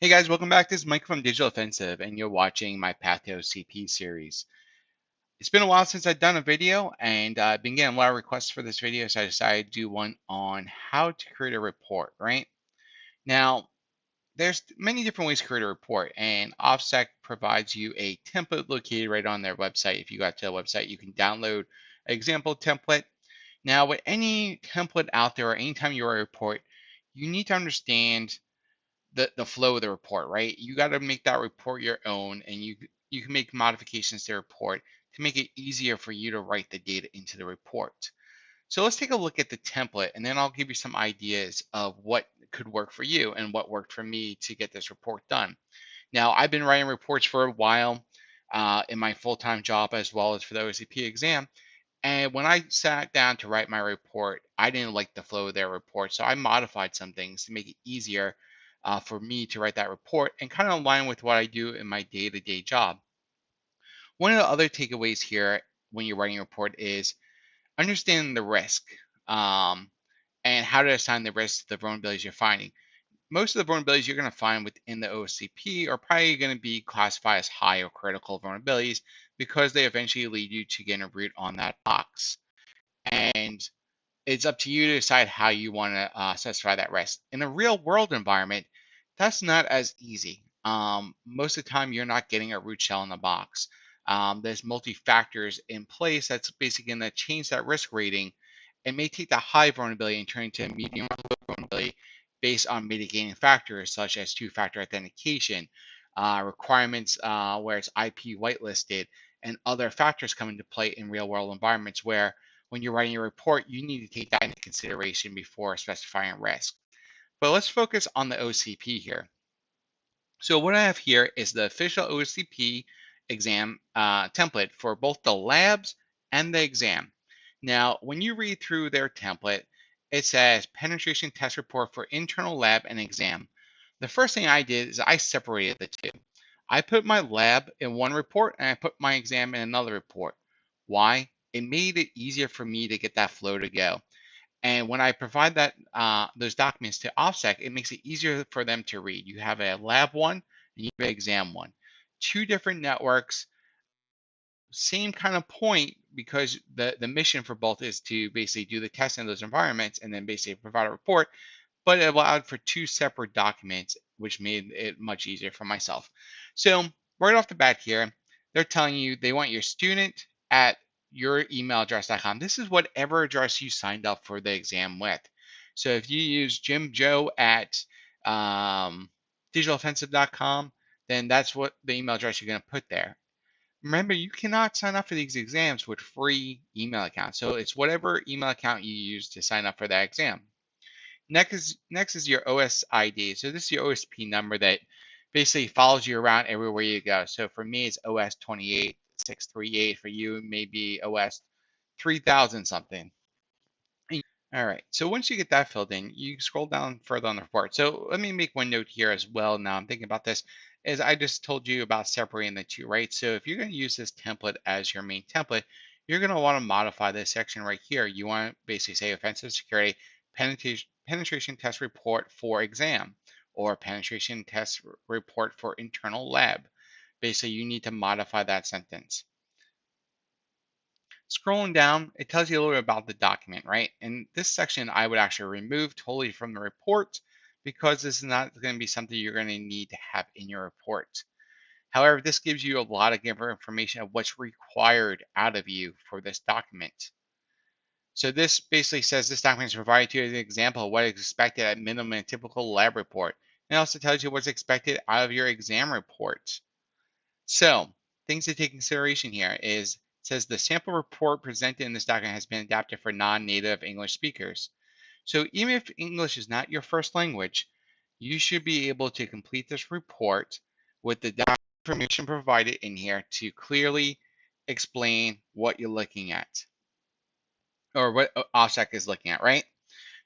Hey guys, welcome back. This is Mike from Digital Offensive, and you're watching my Path to OCP series. It's been a while since I've done a video, and I've been getting a lot of requests for this video, so I decided to do one on how to create a report, right? Now, there's many different ways to create a report, and Offsec provides you a template located right on their website. If you got to the website, you can download an example template. Now, with any template out there, or anytime you write a report, you need to understand the flow of the report, right? You got to make that report your own, and you can make modifications to the report to make it easier for you to write the data into the report. So let's take a look at the template, and then I'll give you some ideas of what could work for you and what worked for me to get this report done. Now, I've been writing reports for a while in my full-time job as well as for the OSCP exam. And when I sat down to write my report, I didn't like the flow of their report. So I modified some things to make it easier for me to write that report and kind of align with what I do in my day-to-day job. One of the other takeaways here when you're writing a report is understanding the risk and how to assign the risk to the vulnerabilities you're finding. Most of the vulnerabilities you're going to find within the OSCP are probably going to be classified as high or critical vulnerabilities because they eventually lead you to getting a root on that box. And it's up to you to decide how you want to specify that risk. In a real world environment, that's not as easy. Most of the time, you're not getting a root shell in the box. There's multi-factors in place that's basically going to change that risk rating. It may take the high vulnerability and turn into a medium or low vulnerability based on mitigating factors such as two-factor authentication, requirements where it's IP whitelisted, and other factors come into play in real-world environments where when you're writing your report, you need to take that into consideration before specifying risk. But let's focus on the OCP here. So what I have here is the official OSCP exam template for both the labs and the exam. Now, when you read through their template, it says penetration test report for internal lab and exam. The first thing I did is I separated the two. I put my lab in one report and I put my exam in another report. Why? It made it easier for me to get that flow to go. And when I provide that those documents to Offsec, it makes it easier for them to read. You have a lab one and you have an exam one. Two different networks, same kind of point because the mission for both is to basically do the test in those environments and then basically provide a report, but it allowed for two separate documents, which made it much easier for myself. So right off the bat here, they're telling you they want your student at your email address.com. This is whatever address you signed up for the exam with. So if you use jimjoe at digitaloffensive.com, then that's what the email address you're going to put there. Remember, you cannot sign up for these exams with free email accounts. So it's whatever email account you use to sign up for that exam. Next is your OS ID. So this is your OSP number that basically follows you around everywhere you go. So for me, it's OS 28638. For you, maybe OS 3000 something. All right, so once you get that filled in, you scroll down further on the report. So let me make one note here as well. Now I'm thinking about this, as I just told you about separating the two, right? So if you're going to use this template as your main template, you're going to want to modify this section right here. You want to basically say offensive security penetration test report for exam or penetration test report for internal lab. Basically, you need to modify that sentence. Scrolling down, it tells you a little bit about the document, right? And this section I would actually remove totally from the report because this is not going to be something you're going to need to have in your report. However, this gives you a lot of information of what's required out of you for this document. So this basically says this document is provided to you as an example of what is expected at minimum in a typical lab report. It also tells you what's expected out of your exam report. So things to take consideration here is it says the sample report presented in this document has been adapted for non-native English speakers. So even if English is not your first language, you should be able to complete this report with the information provided in here to clearly explain what you're looking at or what OSSEC is looking at, right?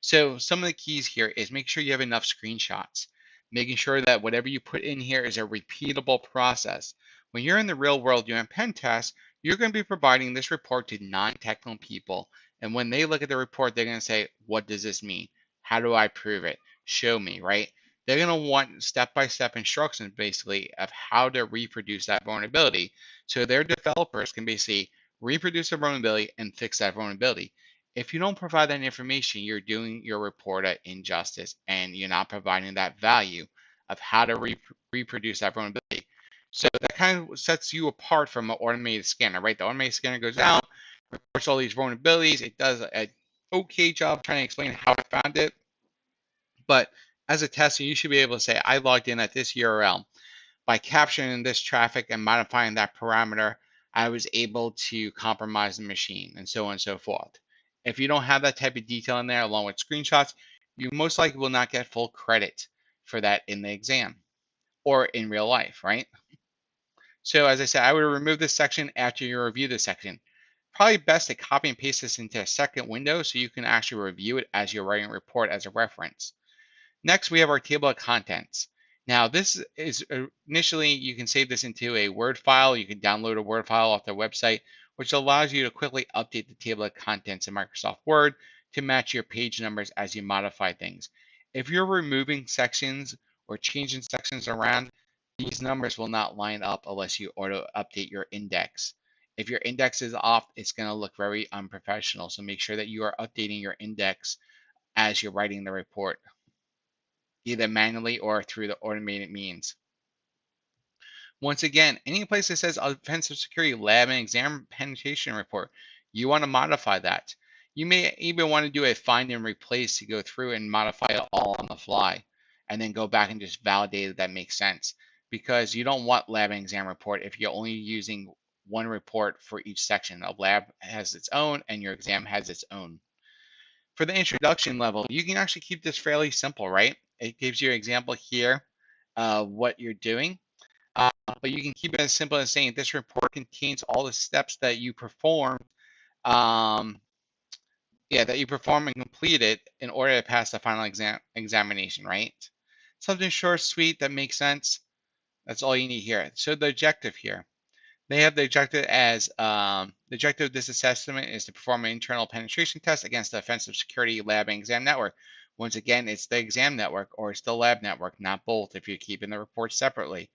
So some of the keys here is make sure you have enough screenshots, making sure that whatever you put in here is a repeatable process. When you're in the real world doing pen tests, you're going to be providing this report to non-technical people. And when they look at the report, they're going to say, what does this mean? How do I prove it? Show me, right? they're going to want step-by-step instructions basically of how to reproduce that vulnerability. So their developers can basically reproduce the vulnerability and fix that vulnerability. If you don't provide that information, you're doing your report an injustice and you're not providing that value of how to reproduce that vulnerability. So that kind of sets you apart from an automated scanner, right? The automated scanner goes out, reports all these vulnerabilities. It does an okay job trying to explain how it found it. But as a tester, you should be able to say, I logged in at this URL. By capturing this traffic and modifying that parameter, I was able to compromise the machine, and so on and so forth. If you don't have that type of detail in there along with screenshots, you most likely will not get full credit for that in the exam or in real life, right? So as I said, I would remove this section after you review this section. Probably best to copy and paste this into a second window so you can actually review it as you're writing a report as a reference. Next, we have our table of contents. Now, this is initially, you can save this into a Word file. You can download a Word file off their website, which allows you to quickly update the table of contents in Microsoft Word to match your page numbers as you modify things. If you're removing sections or changing sections around, these numbers will not line up unless you auto update your index. If your index is off, it's going to look very unprofessional. So make sure that you are updating your index as you're writing the report, either manually or through the automated means. Once again, any place that says offensive security lab and exam penetration report, you want to modify that. You may even want to do a find and replace to go through and modify it all on the fly, and then go back and just validate that makes sense. Because you don't want lab and exam report if you're only using one report for each section. A lab has its own, and your exam has its own. For the introduction level, you can actually keep this fairly simple, right? It gives you an example here of what you're doing, but you can keep it as simple as saying this report contains all the steps that you perform, um, that you perform and completed in order to pass the final examination, right? Something short, sweet, that makes sense. That's all you need here. So the objective here. They have the objective as the objective of this assessment is to perform an internal penetration test against the offensive security lab and exam network. Once again, it's the exam network or it's the lab network, not both if you're keeping the reports separately.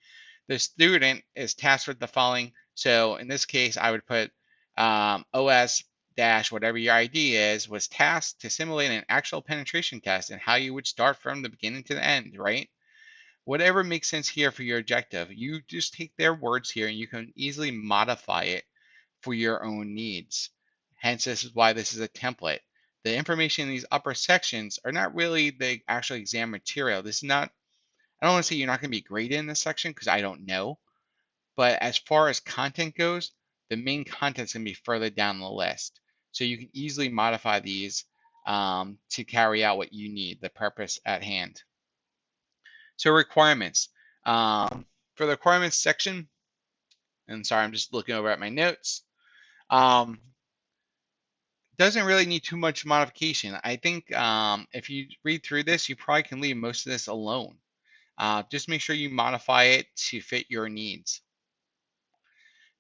The student is tasked with the following. So in this case, I would put OS dash whatever your ID is was tasked to simulate an actual penetration test and how you would start from the beginning to the end, right? Whatever makes sense here for your objective, you just take their words here and you can easily modify it for your own needs. Hence, this is why this is a template. The information in these upper sections are not really the actual exam material. This is not, I don't want to say you're not going to be graded in this section because I don't know. But as far as content goes, the main content is going to be further down the list. So you can easily modify these to carry out what you need, the purpose at hand. So requirements. For the requirements section, and sorry, I'm just looking over at my notes. Doesn't really need too much modification. I think if you read through this, you probably can leave most of this alone. Just make sure you modify it to fit your needs.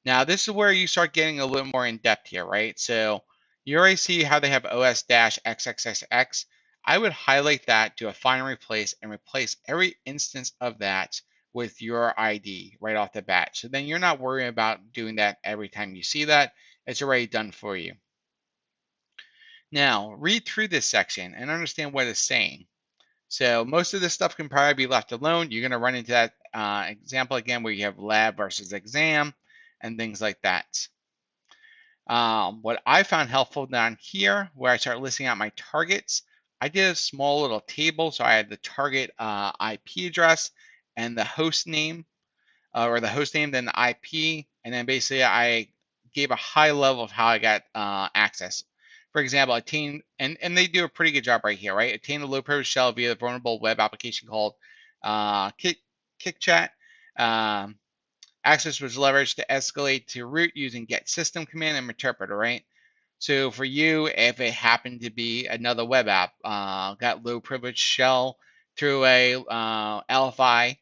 Now, this is where you start getting a little more in depth here, right? So you already see how they have OS-XXXX. I would highlight that, do a find and replace, and replace every instance of that with your ID right off the bat. So then you're not worrying about doing that every time you see that. It's already done for you. Now, read through this section and understand what it's saying. So most of this stuff can probably be left alone. You're going to run into that example again where you have lab versus exam and things like that. What I found helpful down here, where I start listing out my targets, I did a small little table. So I had the target IP address and the host name, or the host name, then the IP, and then basically I gave a high level of how I got access. For example, attain, and they do a pretty good job right here, right? Attain a low privilege shell via the vulnerable web application called KickChat. Access was leveraged to escalate to root using get system command and interpreter, right? So for you, if it happened to be another web app, got low privilege shell through a LFI,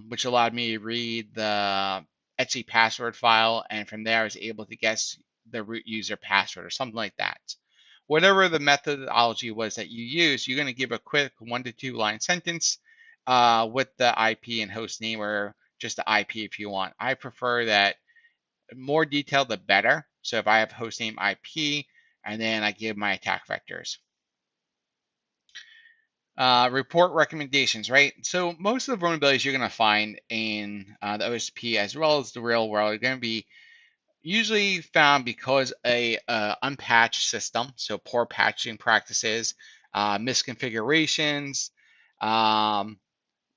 which allowed me to read the Etsy password file, and from there I was able to guess the root user password or something like that. Whatever the methodology was that you use, you're going to give a quick 1 to 2 line sentence with the IP and host name, or just the IP if you want. I prefer that more detail, the better. So if I have host name IP, and then I give my attack vectors. Report recommendations, right? So most of the vulnerabilities you're going to find in the OSCP as well as the real world are going to be usually found because a unpatched system, so poor patching practices, misconfigurations.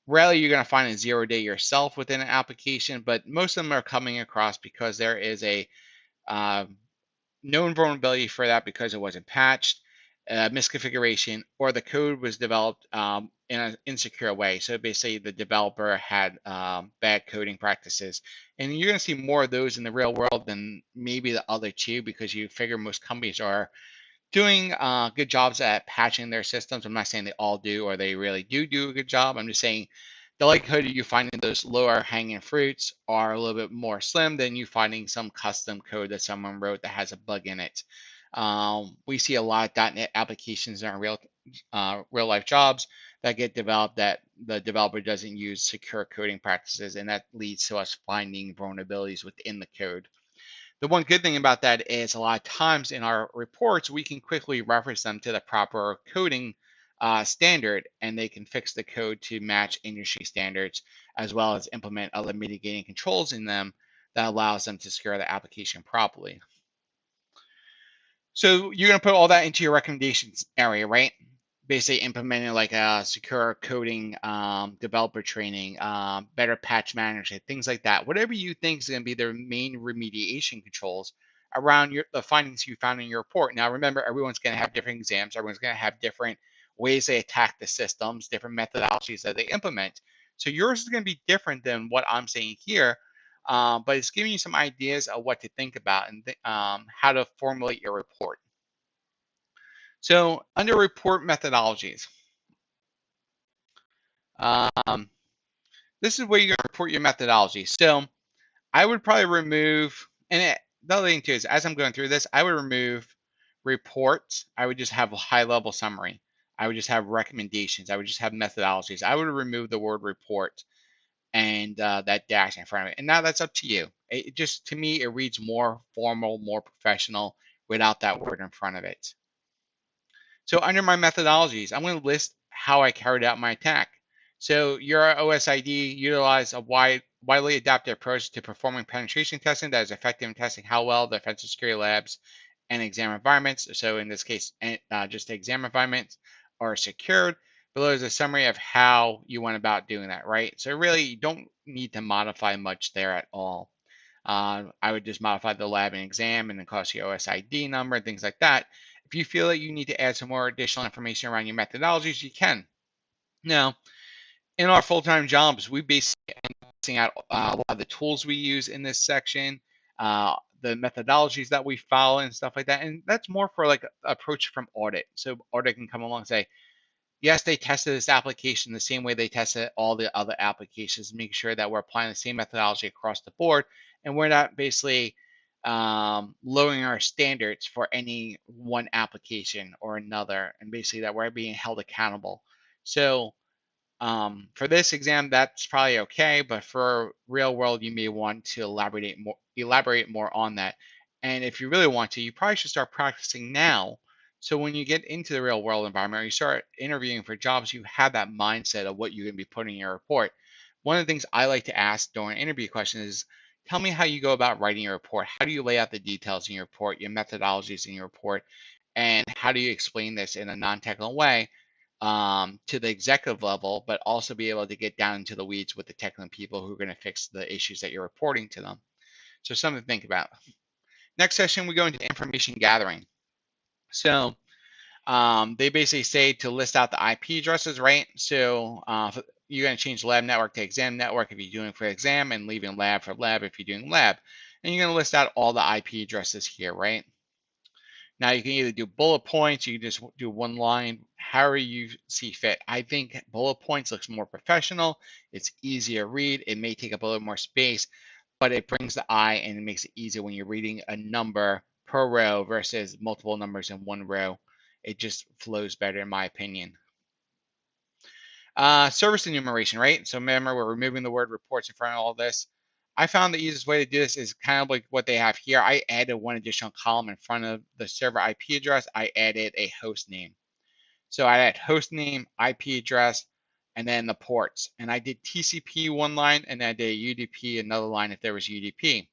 Rarely you're going to find a 0-day yourself within an application, but most of them are coming across because there is a uh, known vulnerability for that because it wasn't patched, misconfiguration, or the code was developed in an insecure way. So basically, the developer had bad coding practices. And you're going to see more of those in the real world than maybe the other two, because you figure most companies are doing good jobs at patching their systems. I'm not saying they all do or they really do a good job. I'm just saying the likelihood of you finding those lower hanging fruits are a little bit more slim than you finding some custom code that someone wrote that has a bug in it. We see a lot of .NET applications in our real life jobs that get developed that the developer doesn't use secure coding practices, and that leads to us finding vulnerabilities within the code. The one good thing about that is a lot of times in our reports, we can quickly reference them to the proper coding standard, and they can fix the code to match industry standards, as well as implement other mitigating controls in them that allows them to secure the application properly. So you're going to put all that into your recommendations area, right? Basically implementing like a secure coding, developer training, better patch management, things like that. Whatever you think is going to be their main remediation controls around the findings you found in your report. Now, remember, everyone's going to have different exams. Everyone's going to have different ways they attack the systems, different methodologies that they implement. So yours is going to be different than what I'm saying here, but it's giving you some ideas of what to think about and how to formulate your report. So under report methodologies, um, this is where you're going to report your methodology. So I would probably remove, the other thing too is as I'm going through this, I would remove reports. I would just have a high level summary. I would just have recommendations. I would just have methodologies. I would remove the word report and that dash in front of it. And now that's up to you. It just, to me, it reads more formal, more professional without that word in front of it. So under my methodologies, I'm going to list how I carried out my attack. So your OSID utilized a widely adapted approach to performing penetration testing that is effective in testing how well the offensive security labs and exam environments, so in this case, just the exam environments, are secured. Below is a summary of how you went about doing that, right? So really, you don't need to modify much there at all. I would just modify the lab and exam and then cost you OSID number and things like that. If you feel that you need to add some more additional information around your methodologies, you can. Now, in our full-time jobs, we basically end up testing out a lot of the tools we use in this section, the methodologies that we follow and stuff like that. And that's more for like an approach from audit. So audit can come along and say, yes, they tested this application the same way they tested all the other applications, make sure that we're applying the same methodology across the board, and we're not basically lowering our standards for any one application or another, and basically that we're being held accountable. So for this exam, that's probably okay, but for real world, you may want to elaborate more on that. And if you really want to, you probably should start practicing now. So when you get into the real world environment or you start interviewing for jobs, you have that mindset of what you're going to be putting in your report. One of the things I like to ask during interview questions is, tell me how you go about writing your report. How do you lay out the details in your report, your methodologies in your report, and how do you explain this in a non-technical way to the executive level, but also be able to get down into the weeds with the technical people who are going to fix the issues that you're reporting to them. So something to think about. Next session, we go into information gathering. So they basically say to list out the IP addresses, right? So you're going to change lab network to exam network if you're doing for exam, and leaving lab for lab if you're doing lab. And you're going to list out all the IP addresses here, right? Now you can either do bullet points, you can just do one line, however you see fit. I think bullet points looks more professional. It's easier to read. It may take up a little more space, but it brings the eye and it makes it easier when you're reading a number per row versus multiple numbers in one row. It just flows better in my opinion. Service enumeration, right? So remember, we're removing the word reports in front of all this. I found the easiest way to do this is kind of like what they have here. I added one additional column in front of the server IP address. I added a host name. So I had host name, IP address, and then the ports. And I did TCP one line, and then I did UDP another line if there was UDP.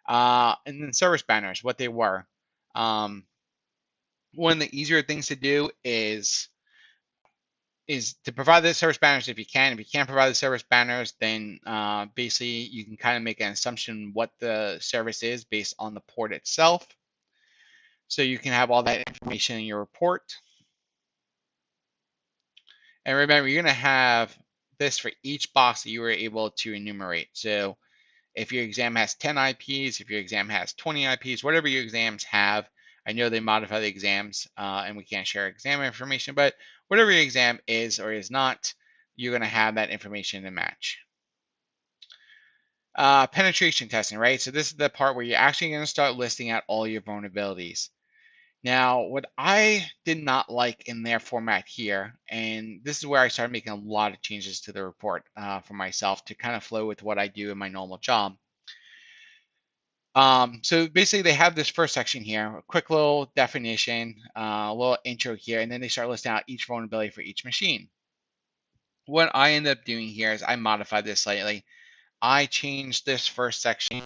And then service banners, what they were. One of the easier things to do is to provide the service banners if you can. If you can't provide the service banners, then basically you can kind of make an assumption what the service is based on the port itself. So you can have all that information in your report. And remember, you're going to have this for each box that you were able to enumerate. So if your exam has 10 IPs, if your exam has 20 IPs, whatever your exams have, I know they modify the exams and we can't share exam information, but whatever your exam is or is not, you're going to have that information to match. Penetration testing, right? So this is the part where you're actually going to start listing out all your vulnerabilities. Now, what I did not like in their format here, and this is where I started making a lot of changes to the report for myself to kind of flow with what I do in my normal job. So basically they have this first section here, a quick little definition, a little intro here, and then they start listing out each vulnerability for each machine. What I end up doing here is I modified this slightly. I changed this first section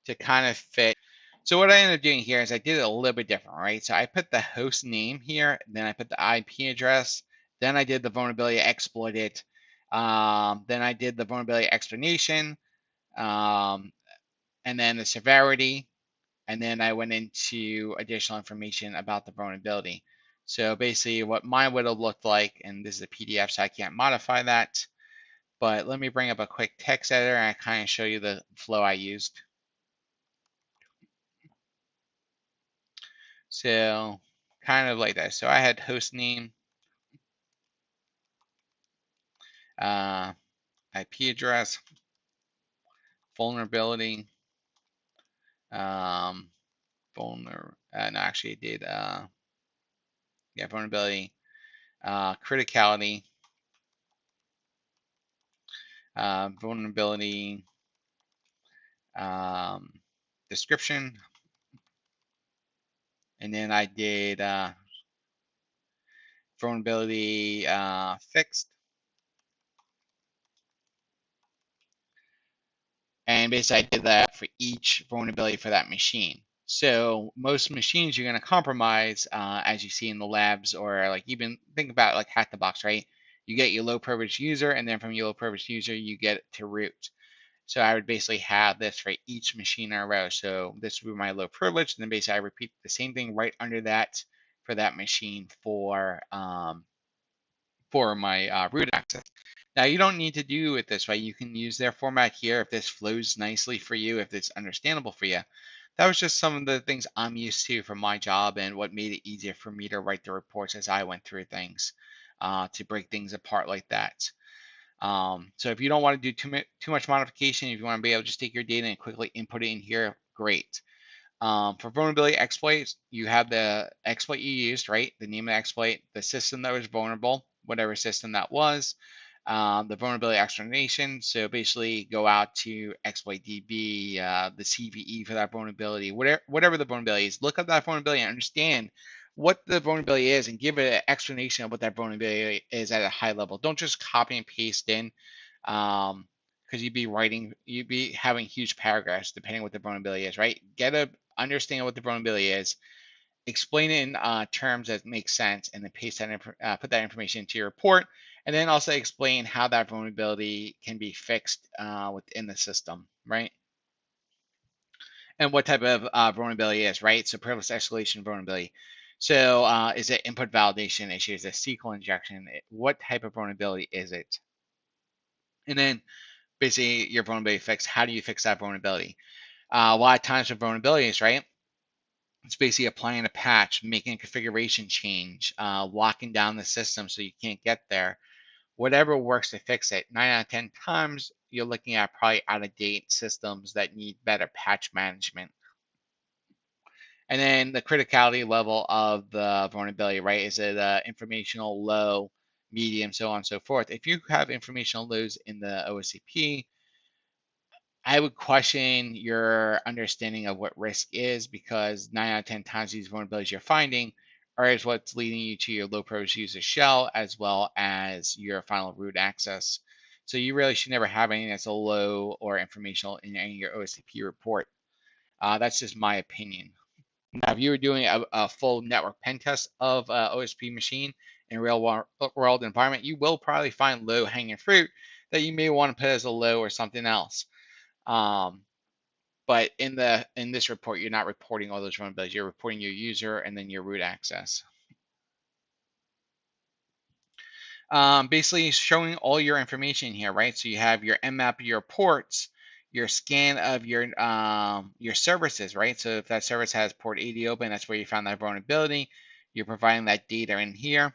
to kind of fit. So what I ended up doing here is I did it a little bit different, right? So I put the host name here, then I put the IP address, then I did the vulnerability exploited, then I did the vulnerability explanation, and then the severity, and then I went into additional information about the vulnerability. So basically what mine would have looked like, and this is a PDF, so I can't modify that, but let me bring up a quick text editor and I kind of show you the flow I used. So kind of like that. So I had host name, IP address, vulnerability, no, actually I did, yeah, vulnerability, criticality, vulnerability, description, and then I did vulnerability fixed, and basically I did that for each vulnerability for that machine. So most machines you're going to compromise, as you see in the labs, or like even think about like hack the box, right? You get your low privileged user, and then from your low privileged user you get it to root. So I would basically have this for each machine in a row. So this would be my low privilege, and then basically I repeat the same thing right under that for that machine for my root access. Now you don't need to do it this way. You can use their format here if this flows nicely for you, if it's understandable for you. That was just some of the things I'm used to from my job and what made it easier for me to write the reports as I went through things, to break things apart like that. So if you don't want to do too much modification, if you want to be able to just take your data and quickly input it in here, great. For vulnerability exploits, you have the exploit you used, right? The name of the exploit, the system that was vulnerable, whatever system that was, the vulnerability explanation. So basically go out to exploit DB, the CVE for that vulnerability, whatever the vulnerability is, look up that vulnerability and understand what the vulnerability is and give it an explanation of what that vulnerability is at a high level. Don't just copy and paste in, because you'd be having huge paragraphs depending what the vulnerability is, right? Get a understand what the vulnerability is, explain it in terms that make sense, and then put that information into your report, and then also explain how that vulnerability can be fixed within the system, right? And what type of vulnerability is, right? So privilege escalation vulnerability. So is it input validation issue? Is it SQL injection? What type of vulnerability is it? And then basically your vulnerability fix. How do you fix that vulnerability? A lot of times with vulnerabilities, right? It's basically applying a patch, making a configuration change, locking down the system so you can't get there. Whatever works to fix it. 9 out of 10 times, you're looking at probably out-of-date systems that need better patch management. And then the criticality level of the vulnerability, right? Is it informational low, medium, so on and so forth. If you have informational lows in the OSCP, I would question your understanding of what risk is, because 9 out of 10 times these vulnerabilities you're finding are what's leading you to your low privilege user shell as well as your final root access. So you really should never have anything that's a low or informational in any of your OSCP report. That's just my opinion. Now, if you were doing a full network pen test of OSP machine in a real world environment, you will probably find low hanging fruit that you may want to put as a low or something else. But in this report, you're not reporting all those vulnerabilities. You're reporting your user and then your root access. Basically showing all your information here, right? So you have your mmap, your ports, your scan of your services, right? So if that service has port 80 open, that's where you found that vulnerability. You're providing that data in here.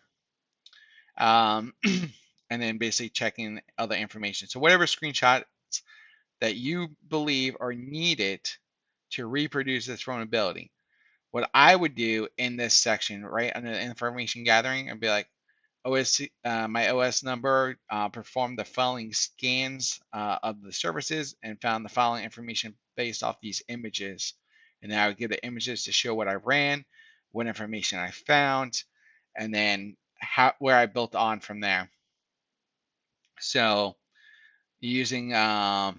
And then basically checking other information. So whatever screenshots that you believe are needed to reproduce this vulnerability, what I would do in this section, right, under the information gathering, I'd be like, my OS number performed the following scans of the services and found the following information based off these images. And then I would give the images to show what I ran, what information I found, and then where I built on from there. So using try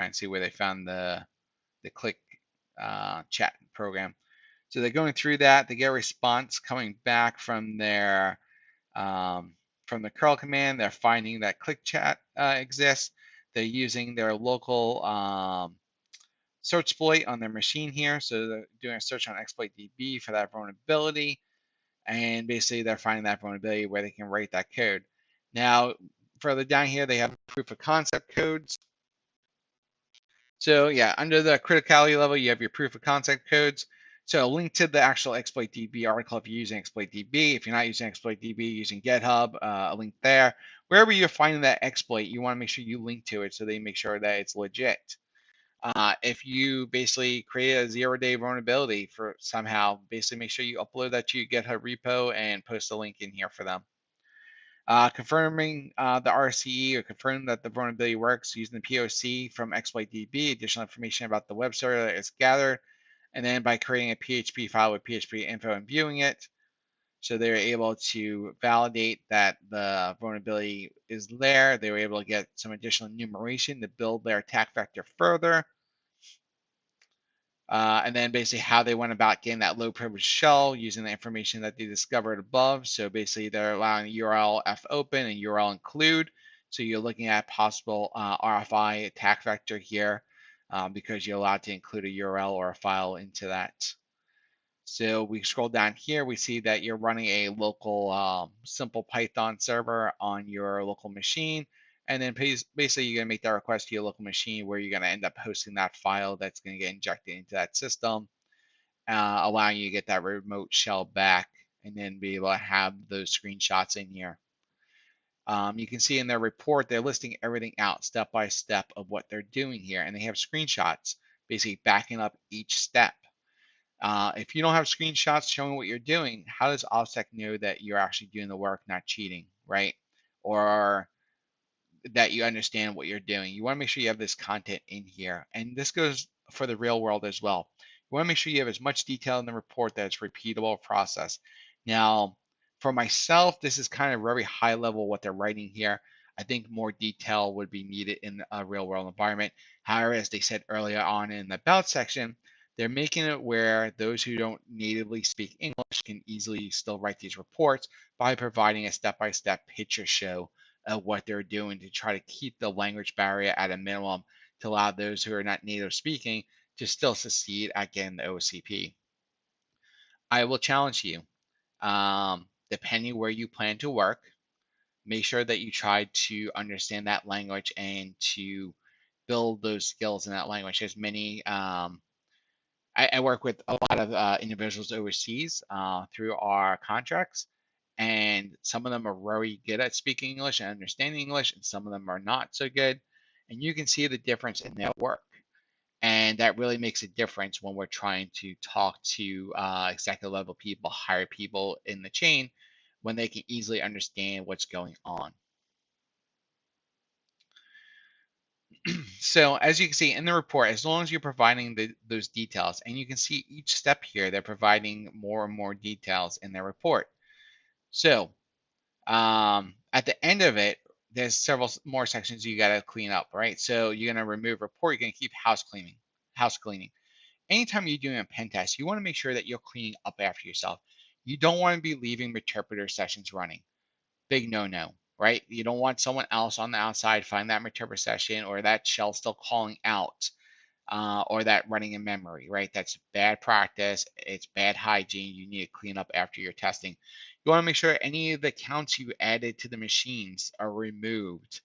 and see where they found the click chat program. So they're going through that. They get a response coming back from their from the curl command. They're finding that click chat exists. They're using their local search exploit on their machine here. So they're doing a search on exploit DB for that vulnerability. And basically they're finding that vulnerability where they can write that code. Now, further down here, they have proof of concept codes. So yeah, under the criticality level, you have your proof of concept codes. So a link to the actual exploit DB article if you're using exploit DB. If you're not using exploit DB, using GitHub, a link there. Wherever you're finding that exploit, you want to make sure you link to it so they make sure that it's legit. If you basically create a 0-day vulnerability for somehow, basically make sure you upload that to your GitHub repo and post a link in here for them. Confirming the RCE or confirming that the vulnerability works using the POC from exploit DB, additional information about the web server that is gathered, and then by creating a PHP file with PHP info and viewing it. So they're able to validate that the vulnerability is there. They were able to get some additional enumeration to build their attack vector further. And then basically how they went about getting that low privilege shell using the information that they discovered above. So basically they're allowing URL f open and URL include. So you're looking at possible RFI attack vector here because you're allowed to include a URL or a file into that. So we scroll down here, we see that you're running a local simple Python server on your local machine. And then basically you're going to make that request to your local machine where you're going to end up hosting that file that's going to get injected into that system, allowing you to get that remote shell back and then be able to have those screenshots in here. You can see in their report, they're listing everything out step by step of what they're doing here. And they have screenshots basically backing up each step. If you don't have screenshots showing what you're doing, how does Offsec know that you're actually doing the work, not cheating, right? Or that you understand what you're doing. You want to make sure you have this content in here. And this goes for the real world as well. You want to make sure you have as much detail in the report that it's repeatable process. Now, for myself, this is kind of very high level what they're writing here. I think more detail would be needed in a real world environment. However, as they said earlier on in the about section, they're making it where those who don't natively speak English can easily still write these reports by providing a step-by-step picture show of what they're doing to try to keep the language barrier at a minimum to allow those who are not native speaking to still succeed at getting the OSCP. I will challenge you, depending where you plan to work, make sure that you try to understand that language and to build those skills in that language. There's many, I work with a lot of individuals overseas through our contracts, and some of them are very good at speaking English and understanding English, and some of them are not so good. And you can see the difference in their work. And that really makes a difference when we're trying to talk to executive level people, higher people in the chain, when they can easily understand what's going on. So as you can see in the report, as long as you're providing those details, and you can see each step here, they're providing more and more details in their report. So at the end of it, there's several more sections you got to clean up, right? So you're going to remove report, you're going to keep house cleaning. House cleaning. Anytime you're doing a pen test, you want to make sure that you're cleaning up after yourself. You don't want to be leaving interpreter sessions running. Big no-no, right? You don't want someone else on the outside find that interpreter session or that shell still calling out, or that running in memory, right? That's bad practice. It's bad hygiene. You need to clean up after your testing. You want to make sure any of the counts you added to the machines are removed.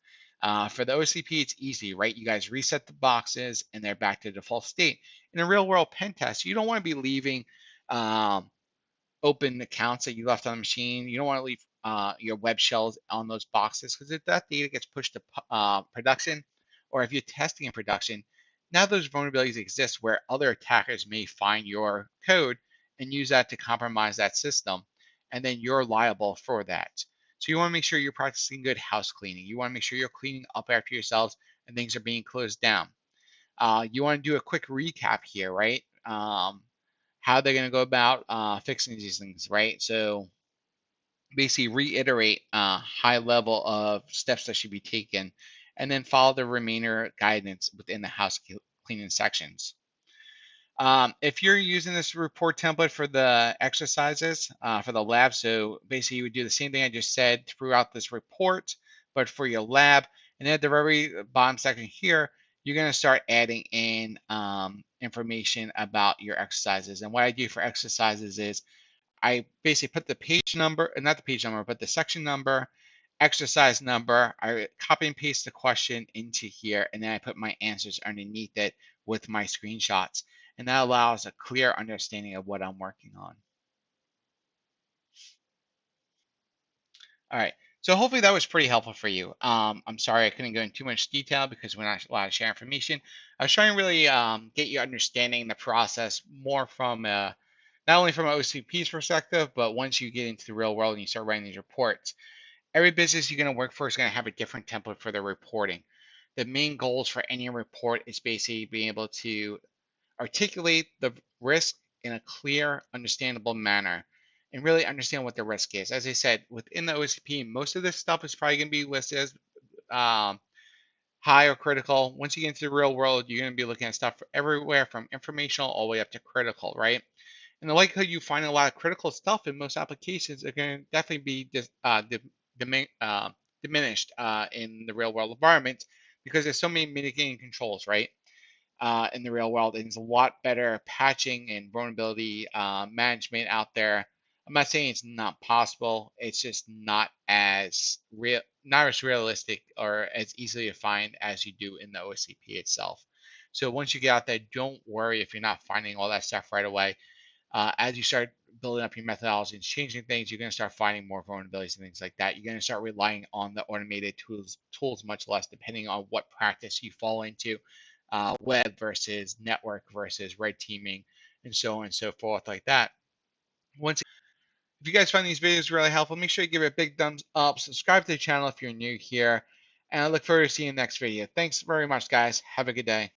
For the OSCP, it's easy, right? You guys reset the boxes and they're back to default state. In a real world pen test, you don't want to be leaving um, open accounts that you left on the machine. You don't want to leave your web shells on those boxes, because if that data gets pushed to production, or if you're testing in production, now those vulnerabilities exist where other attackers may find your code and use that to compromise that system, and then you're liable for that. So you want to make sure you're practicing good house cleaning. You want to make sure you're cleaning up after yourselves and things are being closed down. You want to do a quick recap here, right? How they're going to go about fixing these things, right? So basically reiterate high level of steps that should be taken, and then follow the remainder guidance within the house cleaning sections. If you're using this report template for the exercises for the lab, so basically you would do the same thing I just said throughout this report, but for your lab. And then at the very bottom section here, you're going to start adding in information about your exercises. And what I do for exercises is I basically put the page number, not the page number, but the section number, exercise number. I copy and paste the question into here, and then I put my answers underneath it with my screenshots. And that allows a clear understanding of what I'm working on. All right. So hopefully that was pretty helpful for you. I'm sorry I couldn't go into too much detail because we're not allowed to share information. I was trying to really get you understanding the process more from not only from an OCP's perspective, but once you get into the real world and you start writing these reports, every business you're going to work for is going to have a different template for their reporting. The main goals for any report is basically being able to articulate the risk in a clear, understandable manner, and really understand what the risk is. As I said, within the OSCP, most of this stuff is probably going to be listed as um, high or critical. Once you get into the real world, you're going to be looking at stuff everywhere from informational all the way up to critical, right? And the likelihood you find a lot of critical stuff in most applications are going to definitely be diminished in the real world environment, because there's so many mitigating controls, right? In the real world, and there's a lot better patching and vulnerability management out there. I'm not saying it's not possible. It's just not as realistic or as easily to find as you do in the OSCP itself. So once you get out there, don't worry if you're not finding all that stuff right away. As you start building up your methodology and changing things, you're going to start finding more vulnerabilities and things like that. You're going to start relying on the automated tools much less, depending on what practice you fall into, web versus network versus red teaming, and so on and so forth like that. Once, if you guys find these videos really helpful, make sure you give it a big thumbs up, subscribe to the channel if you're new here, and I look forward to seeing you in the next video. Thanks very much, guys. Have a good day.